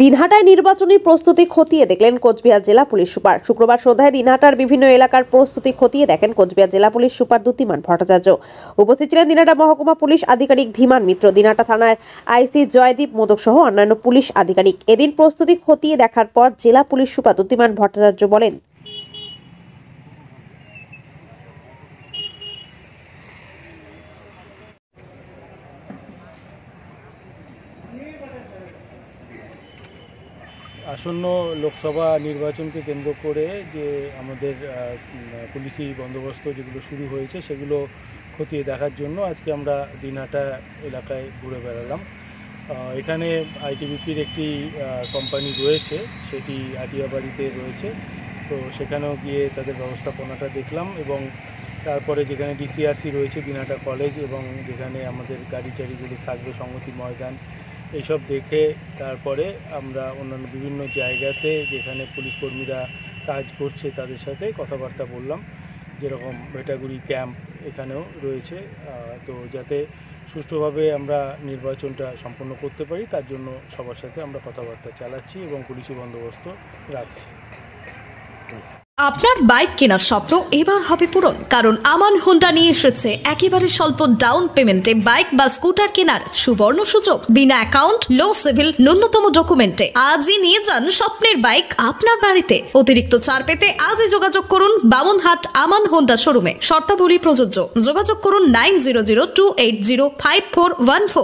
দিনহাটায় নির্বাচনী প্রস্তুতি খতিয়ে দেখলেন কোচবিহার জেলা পুলিশ সুপার। শুক্রবার সন্ধ্যায় দিনহাটার বিভিন্ন এলাকার প্রস্তুতি খতিয়ে দেখেন কোচবিহার জেলা পুলিশ সুপার দ্যুতিমান ভট্টাচার্য। উপস্থিত ছিলেন দিনহাটা মহকুমা পুলিশ আধিকারিক ধীমান মিত্র, দিনহাটা থানার আইসি জয়দীপ মোদক সহ অন্যান্য পুলিশ আধিকারিক। এদিন প্রস্তুতি খতিয়ে দেখার পর জেলা পুলিশ সুপার দ্যুতিমান ভট্টাচার্য বলেন, আসন্ন লোকসভা নির্বাচনকে কেন্দ্র করে যে আমাদের পুলিশি বন্দোবস্ত যেগুলো শুরু হয়েছে সেগুলো খতিয়ে দেখার জন্য আজকে আমরা দিনহাটা এলাকায় ঘুরে বেড়ালাম। এখানে আইটিবিপির একটি কোম্পানি রয়েছে, সেটি আটিয়াবাড়িতে রয়েছে। তো সেখানেও গিয়ে তাদের ব্যবস্থাপনাটা দেখলাম এবং তারপরে যেখানে ডিসিআরসি রয়েছে দিনহাটা কলেজ এবং যেখানে আমাদের গাড়ি টাড়িগুলি থাকবে সংহতি ময়দান, এইসব দেখে তারপরে আমরা অন্যান্য বিভিন্ন জায়গাতে যেখানে পুলিশ কর্মীরা কাজ করছে তাদের সাথে কথাবার্তা বললাম। যেরকম ভেটাগুড়ি ক্যাম্প এখানেও রয়েছে। তো যাতে সুষ্ঠুভাবে আমরা নির্বাচনটা সম্পন্ন করতে পারি তার জন্য সবার সাথে আমরা কথাবার্তা চালাচ্ছি এবং পুলিশি বন্দোবস্ত রাখছি। আপনার বাইক কেনার স্বপ্ন এবার হবে পূরণ, কারণ আমান হোন্ডা নিয়ে এসেছে একেবারে স্বল্প ডাউন পেমেন্টে বাইক বা স্কুটার কেনার সুবর্ণ সুযোগ। বিনা অ্যাকাউন্ট, লো সিভিল, ন্যূনতম ডকুমেন্টে আজই নিয়ে যান স্বপ্নের বাইক আপনার বাড়িতে। অতিরিক্ত ছাড় পেতে আজই যোগাযোগ করুন বামনহাট আমান হোন্ডা শোরুমে। শর্তাবলী প্রযোজ্য। যোগাযোগ করুন 9002805414।